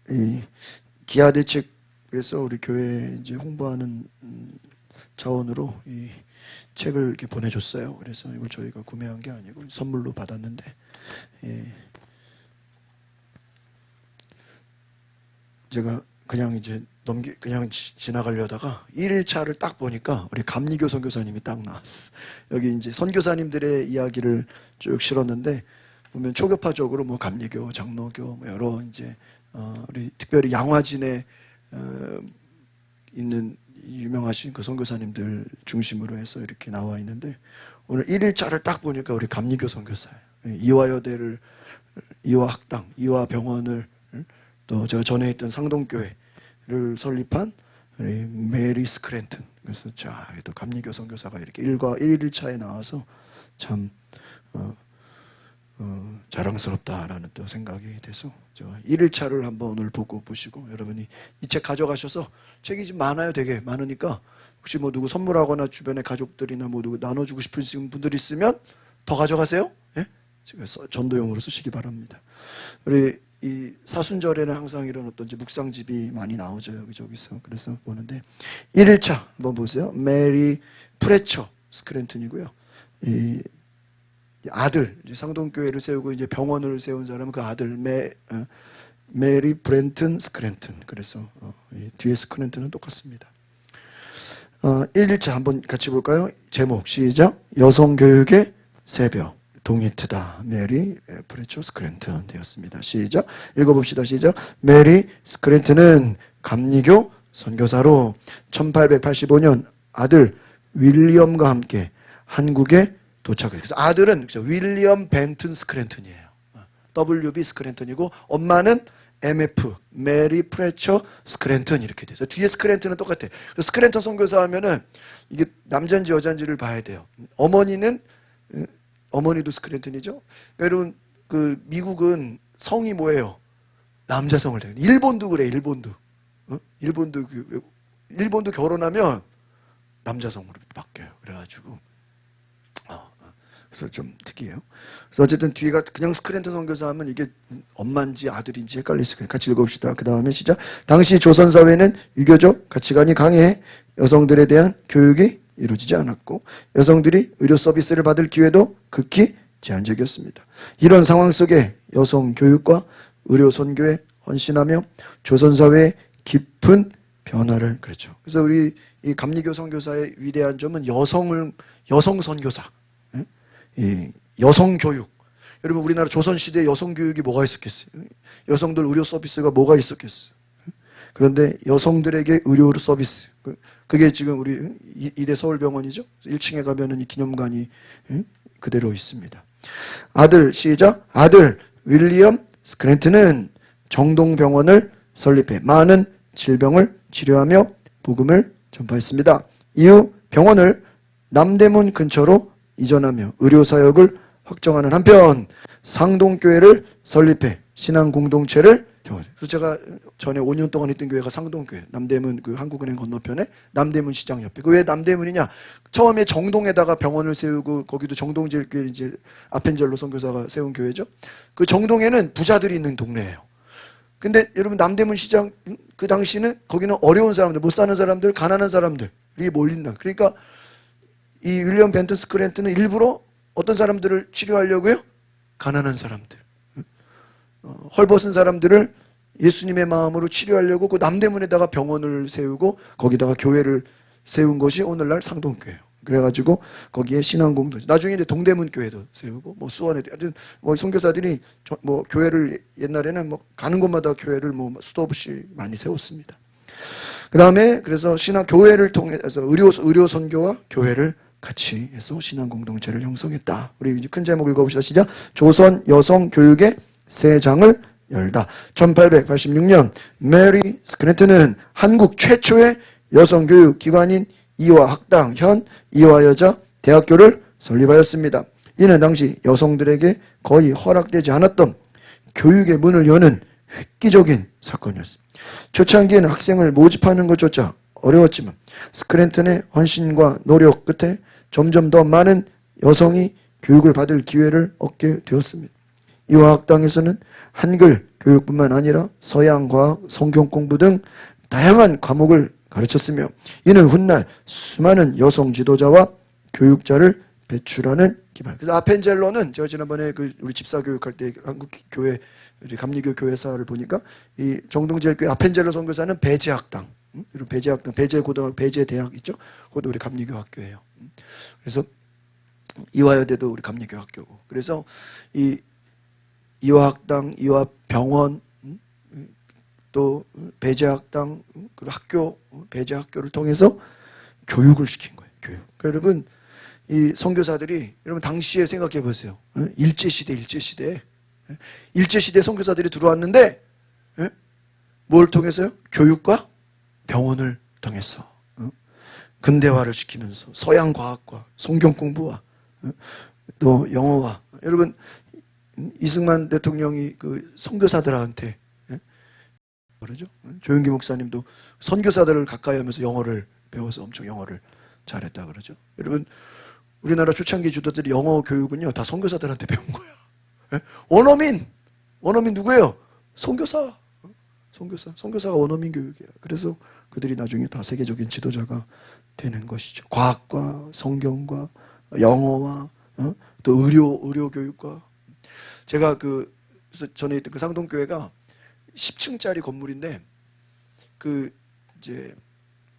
이 기아 대책에서 우리 교회 이제 홍보하는 자원으로 이 책을 이렇게 보내줬어요. 그래서 이걸 저희가 구매한 게 아니고 선물로 받았는데, 예, 제가 그냥 이제 그냥 지나가려다가 1일차를 딱 보니까 우리 감리교 선교사님이 딱 나왔어. 여기 이제 선교사님들의 이야기를 쭉 실었는데, 보면 초교파적으로 뭐 감리교, 장로교, 뭐 여러 이제 우리 특별히 양화진에 있는 유명하신 그 선교사님들 중심으로 해서 이렇게 나와 있는데, 오늘 1일차를 딱 보니까 우리 감리교 선교사예요. 이화여대를, 이화학당, 이화병원을, 또 제가 전에 있던 상동교회를 설립한 우리 메리 스크랜튼. 그래서 자, 또 감리교 선교사가 이렇게 1일차에 나와서 참 자랑스럽다라는 또 생각이 돼서 1일차를 한번 오늘 보고 보시고, 여러분이 이 책 가져가셔서, 책이 좀 많아요. 되게 많으니까 혹시 뭐 누구 선물하거나 주변에 가족들이나 뭐 누구 나눠주고 싶으신 분들 있으면 더 가져가세요. 예? 전도용으로 쓰시기 바랍니다. 우리 이 사순절에는 항상 이런 어떤 묵상집이 많이 나오죠. 여기저기서. 그래서 보는데 1일차 한번 보세요. 메리 프레처 스크랜튼이고요. 이 아들, 상동교회를 세우고 이제 병원을 세운 사람은 그 아들 메리 브렌튼 스크랜튼. 그래서 뒤에 스크랜튼은 똑같습니다. 1일차 한번 같이 볼까요? 제목 시작. 여성교육의 새벽. 동이트다. 메리 프레처 스크랜튼 되었습니다. 시작. 읽어봅시다. 시작. 메리 스크랜튼은 감리교 선교사로 1885년 아들 윌리엄과 함께 한국에 도착했어요. 그래서 아들은 윌리엄 벤튼 스크랜튼이에요. WB 스크랜튼이고, 엄마는 MF 메리 프레처 스크랜튼 이렇게 돼서 뒤에 스크랜튼은 똑같아요. 스크랜턴 선교사 하면은 이게 남자인지 여자인지를 봐야 돼요. 어머니도 스크랜튼이죠. 그러니까 여러분, 그 미국은 성이 뭐예요? 남자 성을 대요. 일본도 그래. 일본도 일본도 결혼하면 남자 성으로 바뀌어요. 그래가지고 그래서 좀 특이해요. 그래서 어쨌든 뒤에가 그냥 스크랜턴 선교사 하면 이게 엄마인지 아들인지 헷갈릴 수 있어요. 같이 읽어봅시다. 그 다음에 시작. 당시 조선 사회는 유교적 가치관이 강해 여성들에 대한 교육이 이루어지지 않았고, 여성들이 의료 서비스를 받을 기회도 극히 제한적이었습니다. 이런 상황 속에 여성 교육과 의료 선교에 헌신하며 조선 사회의 깊은 변화를, 그렇죠. 그래서 우리 이 감리교 선교사의 위대한 점은 여성 선교사, 여성 교육. 여러분, 우리나라 조선 시대에 여성 교육이 뭐가 있었겠어요? 여성들 의료 서비스가 뭐가 있었겠어요? 그런데 여성들에게 의료 서비스, 그게 지금 우리 이대 서울병원이죠. 1층에 가면은 이 기념관이 그대로 있습니다. 아들 시작. 아들 윌리엄 스크랜튼은 정동병원을 설립해 많은 질병을 치료하며 복음을 전파했습니다. 이후 병원을 남대문 근처로 이전하며 의료사역을 확정하는 한편 상동교회를 설립해 신앙 공동체를. 그래서 제가 전에 5년 동안 있던 교회가 상동교회, 남대문 그 한국은행 건너편에 남대문 시장 옆에. 그 왜 남대문이냐? 처음에 정동에다가 병원을 세우고, 거기도 정동제일교회 이제 아펜젤로 선교사가 세운 교회죠. 그 정동에는 부자들이 있는 동네예요. 근데 여러분, 남대문 시장 그 당시는 거기는 어려운 사람들, 못 사는 사람들, 가난한 사람들이 몰린다. 그러니까 이 윌리엄 벤튼 스크랜튼은 일부러 어떤 사람들을 치료하려고요? 가난한 사람들, 헐벗은 사람들을 예수님의 마음으로 치료하려고 그 남대문에다가 병원을 세우고 거기다가 교회를 세운 것이 오늘날 상동교회예요. 그래가지고 거기에 신앙공동, 나중에 이제 동대문 교회도 세우고 뭐 수원에도, 뭐 선교사들이 뭐 교회를 옛날에는 뭐 가는 곳마다 교회를 뭐 수도 없이 많이 세웠습니다. 그 다음에 그래서 교회를 통해서 의료 선교와 교회를 같이 해서 신앙 공동체를 형성했다. 우리 이제 큰 제목 읽어봅시다. 시작. 조선 여성 교육의 새 장을 열다. 1886년 메리 스크랜튼은 한국 최초의 여성 교육 기관인 이화학당, 현 이화여자 대학교를 설립하였습니다. 이는 당시 여성들에게 거의 허락되지 않았던 교육의 문을 여는 획기적인 사건이었습니다. 초창기에는 학생을 모집하는 것조차 어려웠지만 스크랜튼의 헌신과 노력 끝에 점점 더 많은 여성이 교육을 받을 기회를 얻게 되었습니다. 이화학당에서는 한글 교육뿐만 아니라 서양 과학, 성경 공부 등 다양한 과목을 가르쳤으며 이는 훗날 수많은 여성 지도자와 교육자를 배출하는 기반. 그래서 아펜젤러는 제가 지난번에 우리 집사 교육할 때 한국 교회 우리 감리교 교회사를 보니까 이 정동제일교회 아펜젤러 선교사는 배제학당, 이런 배제학당, 배제고등학교, 배제대학 있죠? 그것도 우리 감리교 학교예요. 그래서 이화여대도 우리 감리교 학교고. 그래서 이 이화학당, 이화병원, 또 배제학당, 그리고 학교, 배제학교를 통해서 교육을 시킨 거예요. 교육. 그러니까 여러분 이 선교사들이 여러분 당시에 생각해 보세요. 일제시대 선교사들이 들어왔는데 뭘 통해서요? 교육과 병원을 통해서 근대화를 시키면서 서양 과학과 성경 공부와 또 영어와 여러분 이승만 대통령이 그 선교사들한테 그러죠? 조용기 목사님도 선교사들을 가까이 하면서 영어를 배워서 엄청 영어를 잘했다 그러죠. 여러분 우리나라 초창기 주도들이 영어 교육은요 다 선교사들한테 배운 거야. 원어민 누구예요? 선교사가 원어민 교육이에요. 그래서 그들이 나중에 다 세계적인 지도자가 되는 것이죠. 과학과 성경과 영어와 또 의료 교육과 제가 그래서 전에 있던 그 상동교회가 10층짜리 건물인데 그 이제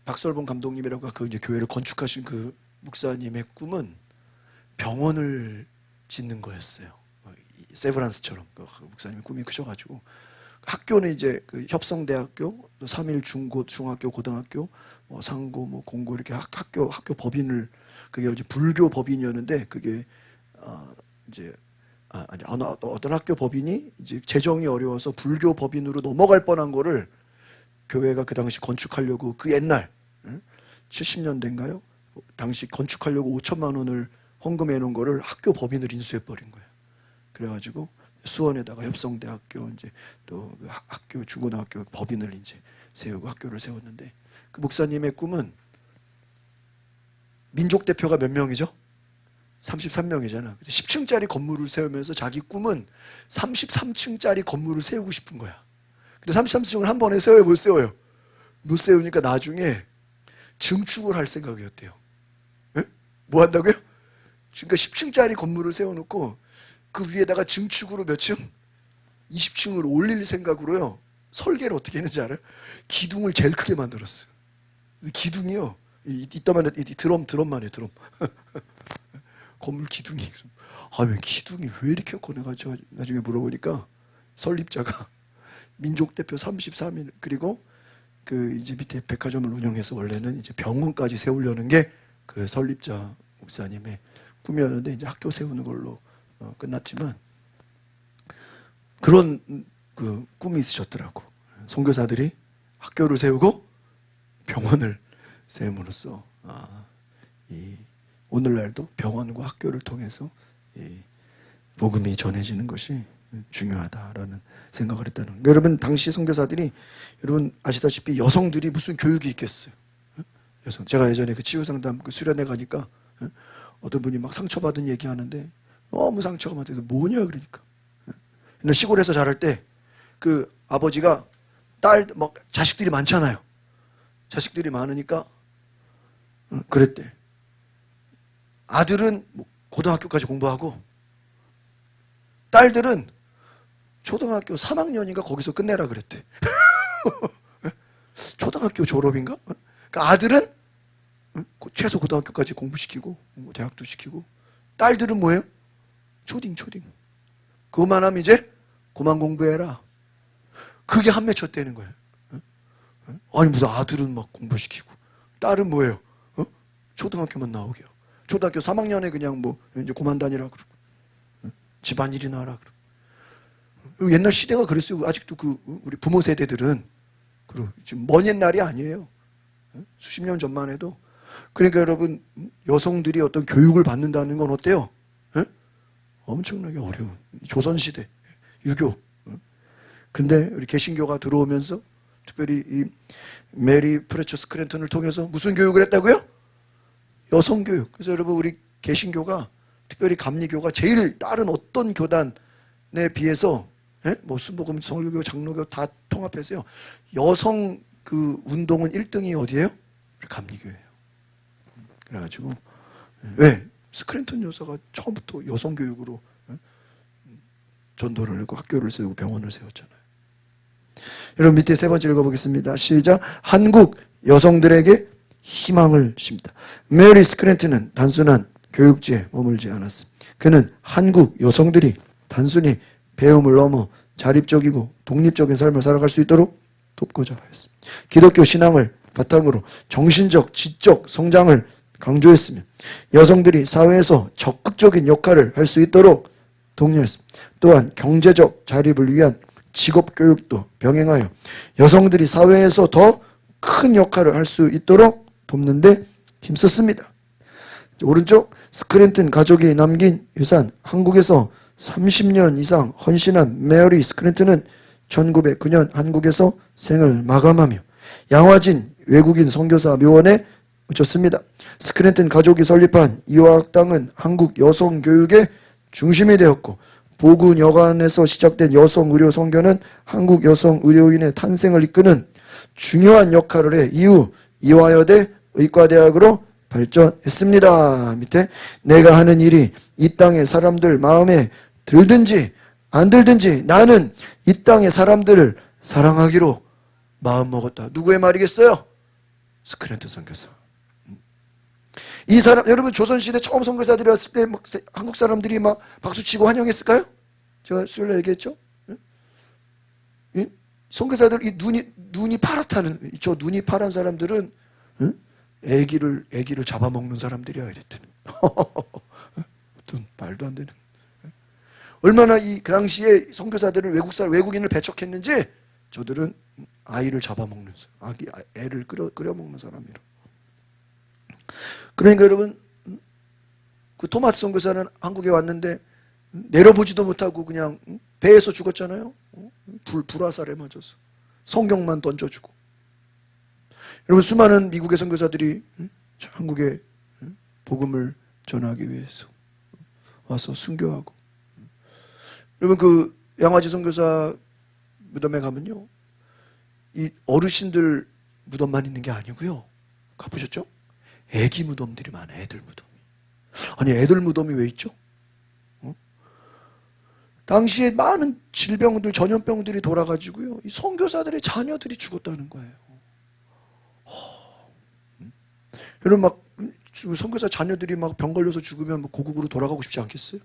박설봉 감독님이라고 그 이제 교회를 건축하신 그 목사님의 꿈은 병원을 짓는 거였어요. 세브란스처럼 그 목사님의 꿈이 크셔가지고 학교는 이제 그 협성대학교, 또 3일 중학교, 고등학교, 상고, 공고 이렇게 학교 법인을 그게 이제 불교 법인이었는데 그게 이제 어떤 학교 법인이 이제 재정이 어려워서 불교 법인으로 넘어갈 뻔한 거를 교회가 그 당시 건축하려고 그 옛날 70년대인가요? 당시 건축하려고 5천만 원을 헌금해 놓은 거를 학교 법인을 인수해 버린 거예요. 그래가지고 수원에다가 협성대학교 이제 또 학교 중고등학교 법인을 이제 세우고 학교를 세웠는데 그 목사님의 꿈은 민족 대표가 몇 명이죠? 33명이잖아. 10층짜리 건물을 세우면서 자기 꿈은 33층짜리 건물을 세우고 싶은 거야. 근데 33층을 한 번에 세워요? 못 세워요? 못 세우니까 나중에 증축을 할 생각이었대요. 에? 뭐 한다고요? 그러니까 10층짜리 건물을 세워놓고 그 위에다가 증축으로 몇 층? 20층을 올릴 생각으로요. 설계를 어떻게 했는지 알아요? 기둥을 제일 크게 만들었어요. 기둥이요. 이따만 드럼만 해 드럼. 건물 기둥이. 왜 기둥이 왜 이렇게 꺼내가지고 나중에 물어보니까 설립자가 민족 대표 33인 그리고 그 이제 밑에 백화점을 운영해서 원래는 이제 병원까지 세우려는 게 그 설립자 목사님의 꿈이었는데 이제 학교 세우는 걸로 끝났지만 그런 그 꿈이 있으셨더라고. 선교사들이 학교를 세우고 병원을 세움으로써 오늘날도 병원과 학교를 통해서 이 복음이 전해지는 것이 중요하다라는 생각을 했다는 거예요. 여러분 당시 선교사들이 여러분 아시다시피 여성들이 무슨 교육이 있겠어요? 여성. 제가 예전에 그 치유상담 그 수련회 가니까 어떤 분이 막 상처받은 얘기하는데 너무 상처가 많대서 뭐냐 그러니까. 근데 시골에서 자랄 때 그 아버지가 자식들이 많잖아요. 자식들이 많으니까 그랬대. 아들은 고등학교까지 공부하고 딸들은 초등학교 3학년인가 거기서 끝내라 그랬대. 초등학교 졸업인가? 그러니까 아들은 최소 고등학교까지 공부시키고 대학도 시키고 딸들은 뭐예요? 초딩. 그것만 하면 이제 그만 공부해라. 그게 한 맺혔다는 거예요. 아니 무슨 아들은 막 공부시키고 딸은 뭐예요? 초등학교만 나오게요. 초등학교 3학년에 그냥 이제 그만 다니라 그러고 집안일이나 하라 그러고 옛날 시대가 그랬어요. 아직도 우리 부모 세대들은 그리고 지금 먼 옛날이 아니에요. 수십 년 전만 해도 그러니까 여러분 여성들이 어떤 교육을 받는다는 건 어때요? 엄청나게 어려운 조선시대 유교. 근데 우리 개신교가 들어오면서 특별히 이 메리 프레처스 크랜턴을 통해서 무슨 교육을 했다고요? 여성교육. 그래서 여러분 우리 개신교가 특별히 감리교가 제일 다른 어떤 교단 비해서 뭐 순복음, 성결교, 장로교 다 통합해서요. 여성 그 운동은 1등이 어디예요? 감리교예요. 그래가지고 왜? 스크랜턴 여사가 처음부터 여성 교육으로 전도를 하고 학교를 세우고 병원을 세웠잖아요. 여러분 밑에 세 번째 읽어보겠습니다. 시작. 한국 여성들에게 희망을 심다. 메리 스크랜턴은 단순한 교육지에 머물지 않았습니다. 그는 한국 여성들이 단순히 배움을 넘어 자립적이고 독립적인 삶을 살아갈 수 있도록 돕고자 하였습니다. 기독교 신앙을 바탕으로 정신적, 지적 성장을 강조했으며 여성들이 사회에서 적극적인 역할을 할 수 있도록 독려했습니다. 또한 경제적 자립을 위한 직업 교육도 병행하여 여성들이 사회에서 더 큰 역할을 할 수 있도록 돕는 데 힘썼습니다. 오른쪽 스크랜턴 가족이 남긴 유산. 한국에서 30년 이상 헌신한 메리 스크랜턴은 1909년 한국에서 생을 마감하며 양화진 외국인 선교사 묘원에 묻혔습니다. 스크랜턴 가족이 설립한 이화학당은 한국 여성 교육의 중심이 되었고 보군 여관에서 시작된 여성 의료 선교는 한국 여성 의료인의 탄생을 이끄는 중요한 역할을 해 이후 이화여대 의과대학으로 발전했습니다. 밑에 내가 하는 일이 이 땅의 사람들 마음에 들든지 안 들든지 나는 이 땅의 사람들을 사랑하기로 마음먹었다. 누구의 말이겠어요? 스크랜턴 선교사. 이 사람, 여러분 조선시대 처음 선교사들이 왔을 때 막 한국 사람들이 막 박수치고 환영했을까요? 제가 수요일에 얘기했죠? 선교사들 이 눈이 파랗다는, 저 눈이 파란 사람들은 애기를 잡아먹는 사람들이야 이랬더니 어떤 말도 안 되는. 얼마나 그 당시에 선교사들을 외국인을 배척했는지 저들은 아이를 잡아먹는 애를 끓여 먹는 사람이라. 그러니까 여러분 그 토마스 선교사는 한국에 왔는데 내려보지도 못하고 그냥 배에서 죽었잖아요. 불화살에 맞아서 성경만 던져주고. 여러분 수많은 미국의 선교사들이 한국에 복음을 전하기 위해서 와서 순교하고. 여러분 그 양화지 선교사 무덤에 가면요 이 어르신들 무덤만 있는 게 아니고요. 가보셨죠? 애기 무덤들이 많아요. 애들 무덤이. 아니 애들 무덤이 왜 있죠? 당시에 많은 질병들, 전염병들이 돌아가지고요. 이 선교사들의 자녀들이 죽었다는 거예요. 여러분 막 선교사 자녀들이 막 병 걸려서 죽으면 뭐 고국으로 돌아가고 싶지 않겠어요?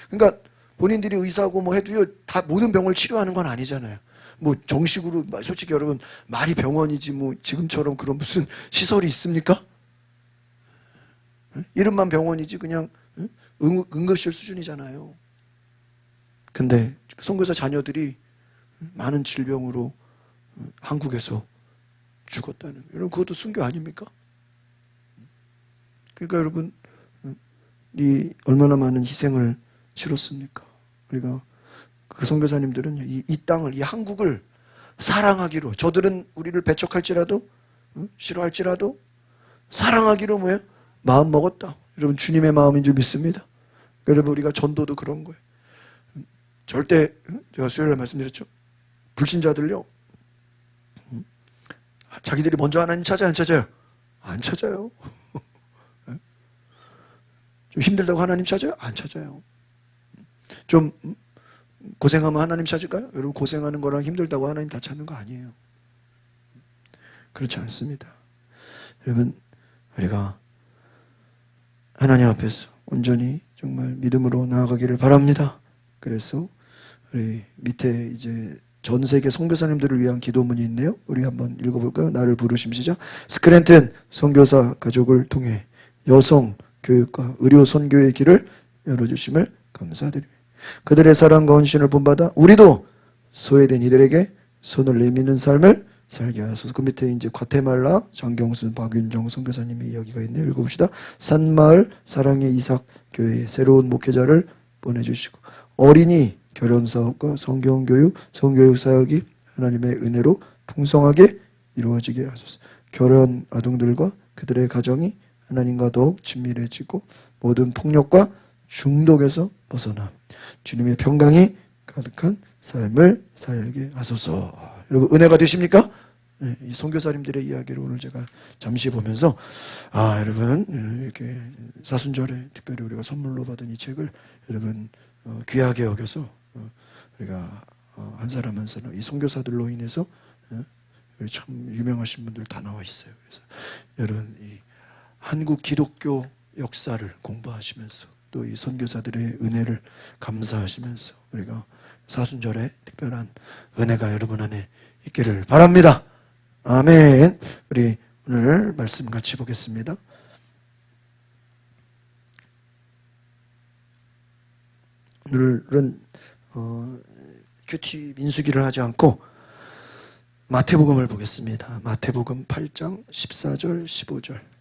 그러니까 본인들이 의사고 뭐 해도요 다 모든 병을 치료하는 건 아니잖아요. 뭐 정식으로 솔직히 여러분 말이 병원이지 뭐 지금처럼 그런 무슨 시설이 있습니까? 이름만 병원이지 그냥 응급실 수준이잖아요. 근데 선교사 자녀들이 많은 질병으로 한국에서 죽었다는. 여러분 그것도 순교 아닙니까? 그러니까 여러분 이 얼마나 많은 희생을 치렀습니까? 우리가 그 선교사님들은 이 땅을, 이 한국을 사랑하기로, 저들은 우리를 배척할지라도 싫어할지라도 사랑하기로 뭐예요? 마음 먹었다. 여러분 주님의 마음인 줄 믿습니다. 여러분 우리가 전도도 그런 거예요. 절대 제가 수요일에 말씀드렸죠. 불신자들요. 자기들이 먼저 하나님 찾아요? 안 찾아요? 안 찾아요. 좀 힘들다고 하나님 찾아요? 안 찾아요. 좀 고생하면 하나님 찾을까요? 여러분 고생하는 거랑 힘들다고 하나님 다 찾는 거 아니에요. 그렇지 않습니다. 여러분 우리가 하나님 앞에서 온전히 정말 믿음으로 나아가기를 바랍니다. 그래서 우리 밑에 이제 전 세계 선교사님들을 위한 기도문이 있네요. 우리 한번 읽어볼까요? 나를 부르심 시작. 스크랜턴 선교사 가족을 통해 여성 교육과 의료 선교의 길을 열어주심을 감사드립니다. 그들의 사랑과 헌신을 본받아 우리도 소외된 이들에게 손을 내미는 삶을 살게 하소서. 그 밑에 이제 과테말라 장경순 박윤정 선교사님의 이야기가 있네요. 읽어봅시다. 산마을 사랑의 이삭 교회에 새로운 목회자를 보내주시고 어린이 결혼 사업과 성경 교육, 성교육 사역이 하나님의 은혜로 풍성하게 이루어지게 하소서. 결혼 아동들과 그들의 가정이 하나님과 더욱 친밀해지고 모든 폭력과 중독에서 벗어나 주님의 평강이 가득한 삶을 살게 하소서. 여러분 은혜가 되십니까? 네, 이 선교사님들의 이야기를 오늘 제가 잠시 보면서 여러분 이렇게 사순절에 특별히 우리가 선물로 받은 이 책을 여러분 귀하게 여겨서 우리가 한 사람 한 사람 이 선교사들로 인해서 참 유명하신 분들 다 나와 있어요. 그래서 여러분 이 한국 기독교 역사를 공부하시면서 또 이 선교사들의 은혜를 감사하시면서 우리가 사순절에 특별한 은혜가 여러분 안에 있기를 바랍니다. 아멘. 우리 오늘 말씀 같이 보겠습니다. 오늘은 큐티 민수기를 하지 않고 마태복음을 보겠습니다. 마태복음 8장 14절 15절